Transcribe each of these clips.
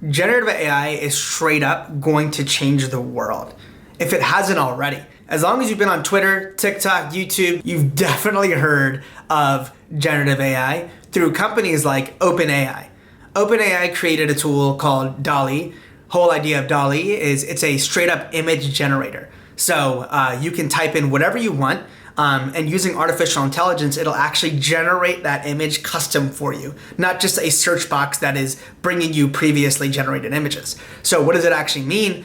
generative AI is straight up going to change the world, if it hasn't already. As long as you've been on Twitter, TikTok, YouTube, you've definitely heard of generative AI through companies like OpenAI. OpenAI created a tool called Dall E. Whole idea of Dall E is it's a straight up image generator. So you can type in whatever you want, and using artificial intelligence, it'll actually generate that image custom for you, not just a search box that is bringing you previously generated images. So what does it actually mean?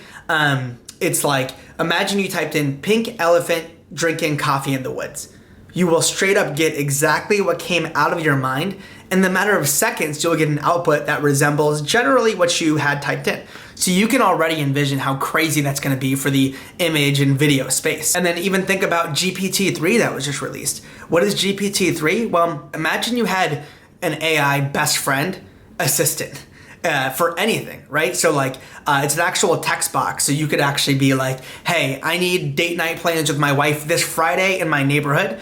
It's like, imagine you typed in pink elephant drinking coffee in the woods. You will straight up get exactly what came out of your mind. In the matter of seconds, you'll get an output that resembles generally what you had typed in. So you can already envision how crazy that's going to be for the image and video space. And then even think about GPT-3 that was just released. What is GPT-3? Well, imagine you had an AI best friend assistant for anything, right? So like, it's an actual text box. So you could actually be like, hey, I need date night plans with my wife this Friday in my neighborhood.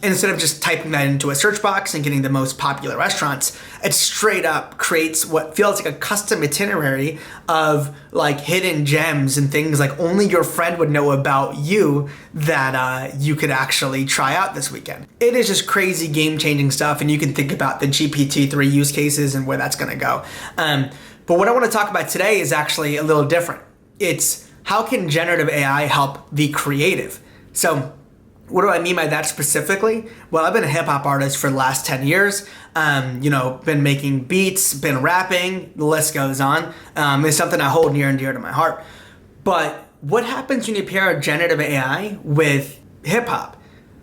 Instead of just typing that into a search box and getting the most popular restaurants, it straight up creates what feels like a custom itinerary of like hidden gems and things like only your friend would know about you that you could actually try out this weekend. It is just crazy game-changing stuff, and you can think about the GPT-3 use cases and where that's gonna go. But what I want to talk about today is actually a little different. It's how can generative AI help the creative? So what do I mean by that specifically? Well, I've been a hip hop artist for the last 10 years. Been making beats, been rapping, the list goes on. It's something I hold near and dear to my heart. But what happens when you pair generative AI with hip hop?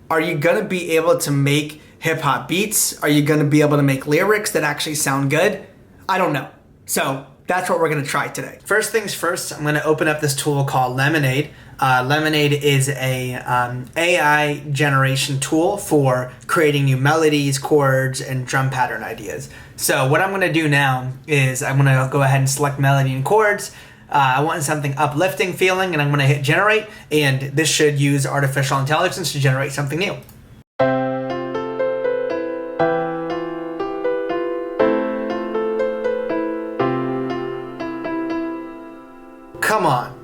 Are you gonna be able to make hip hop beats? Are you gonna be able to make lyrics that actually sound good? I don't know. So that's what we're gonna try today. First things first, I'm gonna open up this tool called Lemonade. Lemonade is a AI generation tool for creating new melodies, chords, and drum pattern ideas. So what I'm gonna do now is I'm gonna go ahead and select melody and chords. I want something uplifting feeling, and I'm gonna hit generate, and this should use artificial intelligence to generate something new. Come on.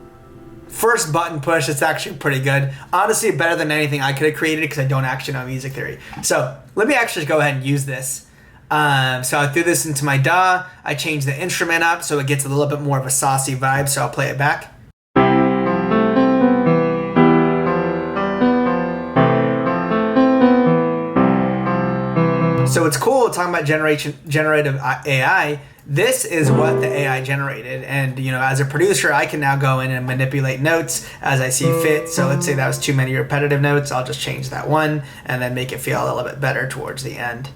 First button push, it's actually pretty good. Honestly, better than anything I could have created because I don't actually know music theory. So let me actually go ahead and use this. So I threw this into my DAW. I changed the instrument up so it gets a little bit more of a saucy vibe, so I'll play it back. So it's cool talking about generative AI. This is what the AI generated, and as a producer, I can now go in and manipulate notes as I see fit. So let's say that was too many repetitive notes. I'll just change that one and then make it feel a little bit better towards the end.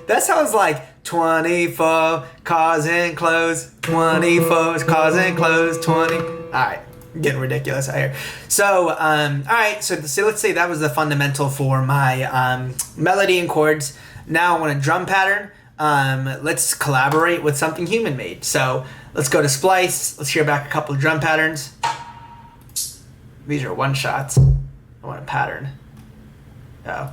That sounds like 24 cars enclosed, 24 cars enclosed, 20. All right. Getting ridiculous out here. So, all right, so let's say that was the fundamental for my melody and chords. Now I want a drum pattern. Let's collaborate with something human made. So let's go to Splice. Let's hear back a couple of drum patterns. These are one shots. I want a pattern. Oh.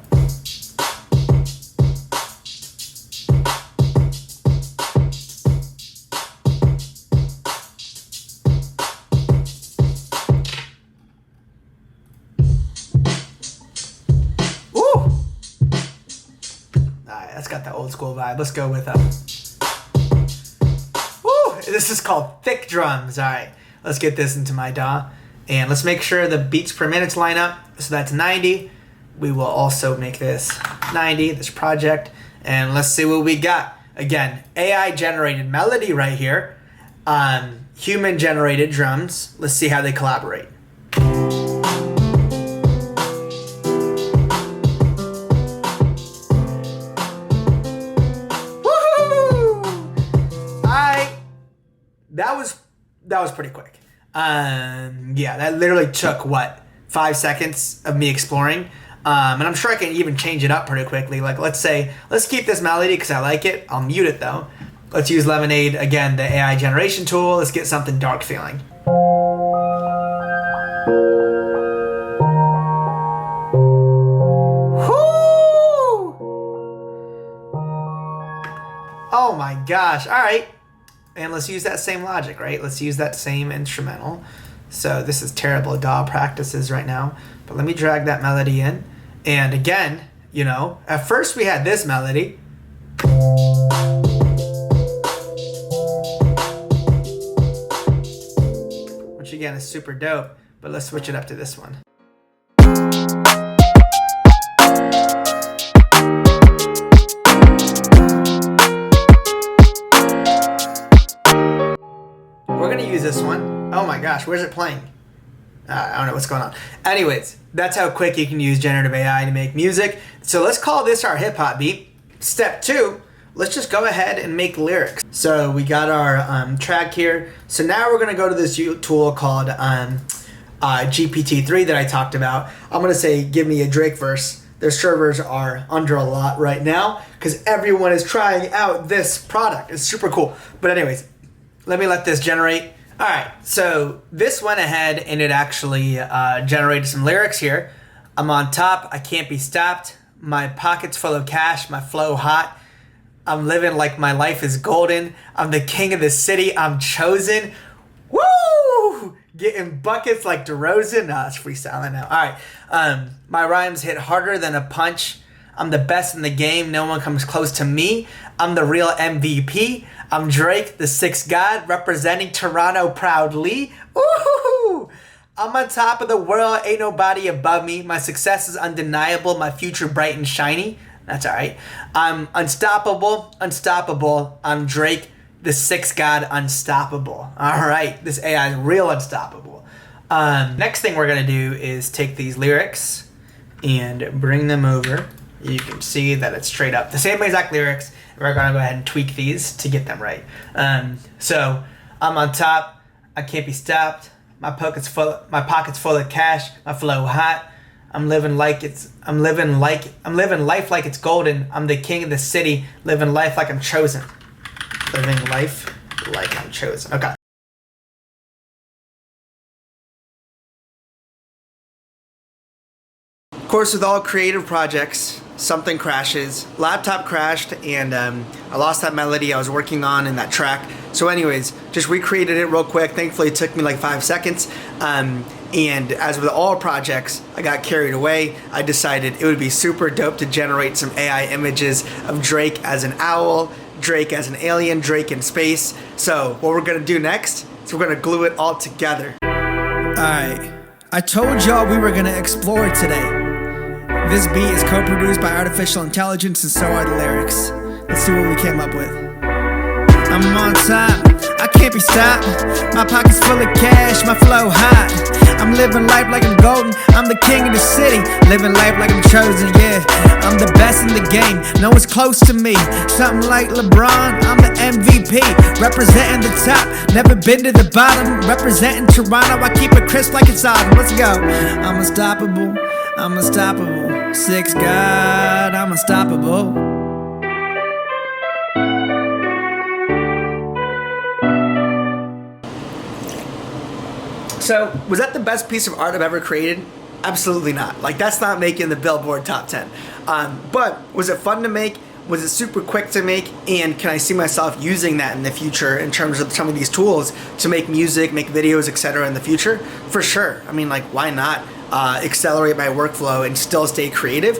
That's got that old school vibe. Let's go with this is called thick drums. All right, let's get this into my DAW, and let's make sure the beats per minute line up. So that's 90. We will also make this 90, this project, and let's see what we got. Again, AI generated melody right here. Human generated drums. Let's see how they collaborate. That was pretty quick. That literally took 5 seconds of me exploring. And I'm sure I can even change it up pretty quickly. Like let's keep this melody because I like it. I'll mute it though. Let's use Lemonade again, the AI generation tool. Let's get something dark feeling. Whoo! Oh my gosh. All right. And let's use that same logic, right? Let's use that same instrumental. So this is terrible DAW practices right now, but let me drag that melody in. And again, you know, at first we had this melody. Which again is super dope, but let's switch it up to this one. We're gonna use this one. Oh my gosh, where's it playing? I don't know what's going on. Anyways, that's how quick you can use generative AI to make music. So let's call this our hip hop beat. Step 2, let's just go ahead and make lyrics. So we got our track here. So now we're gonna go to this tool called GPT-3 that I talked about. I'm gonna say, give me a Drake verse. Their servers are under a lot right now because everyone is trying out this product. It's super cool. But anyways, let me let this generate. All right, so this went ahead and it actually generated some lyrics here. I'm on top, I can't be stopped. My pocket's full of cash, my flow hot. I'm living like my life is golden. I'm the king of the city, I'm chosen. Woo! Getting buckets like DeRozan. Nah, it's freestyling now. All right, my rhymes hit harder than a punch. I'm the best in the game, no one comes close to me. I'm the real MVP. I'm Drake, the sixth god, representing Toronto proudly. Ooh! I'm on top of the world, ain't nobody above me. My success is undeniable, my future bright and shiny. That's all right. I'm unstoppable, unstoppable. I'm Drake, the sixth god, unstoppable. All right, this AI is real unstoppable. Next thing we're gonna do is take these lyrics and bring them over. You can see that it's straight up the same exact lyrics. We're gonna go ahead and tweak these to get them right. So I'm on top, I can't be stopped. My pocket's full of cash. My flow hot. I'm living life like it's golden. I'm the king of the city, living life like I'm chosen. Living life like I'm chosen. Okay. Of course, with all creative projects, something crashes. Laptop crashed and I lost that melody I was working on in that track. So anyways, just recreated it real quick. Thankfully, it took me like 5 seconds. And as with all projects, I got carried away. I decided it would be super dope to generate some AI images of Drake as an owl, Drake as an alien, Drake in space. So what we're gonna do next is we're gonna glue it all together. All right, I told y'all we were gonna explore today. This beat is co-produced by artificial intelligence and so are the lyrics. Let's see what we came up with. I'm on top, I can't be stopped. My pocket's full of cash, my flow hot. I'm living life like I'm golden, I'm the king of the city. Living life like I'm chosen, yeah. I'm the best in the game, no one's close to me. Something like LeBron, I'm the MVP. Representing the top, never been to the bottom. Representing Toronto, I keep it crisp like it's autumn. Let's go. I'm unstoppable, I'm unstoppable. Sixth god, I'm unstoppable. So, was that the best piece of art I've ever created? Absolutely not. Like, that's not making the Billboard top 10. But was it fun to make? Was it super quick to make? And can I see myself using that in the future in terms of some of these tools to make music, make videos, etc. in the future? For sure. I mean, like, why not accelerate my workflow and still stay creative?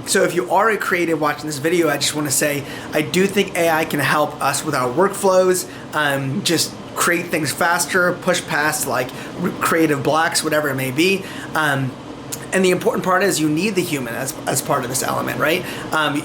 So if you are a creative watching this video, I just want to say, I do think AI can help us with our workflows, just create things faster, push past like creative blocks, whatever it may be. And the important part is you need the human as part of this element, right?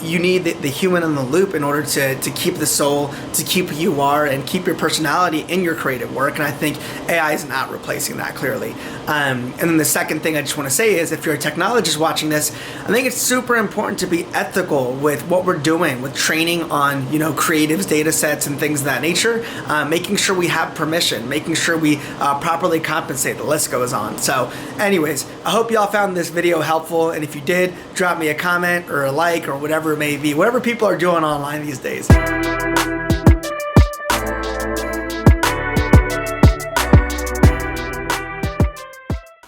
You need the human in the loop in order to keep the soul, to keep who you are, and keep your personality in your creative work. And I think AI is not replacing that, clearly. And then the second thing I just want to say is, if you're a technologist watching this, I think it's super important to be ethical with what we're doing, with training on, you know, creatives, data sets, and things of that nature, making sure we have permission, making sure we properly compensate. The list goes on. So anyways, I hope y'all found this video helpful, and if you did, drop me a comment or a like or whatever it may be, whatever people are doing online these days.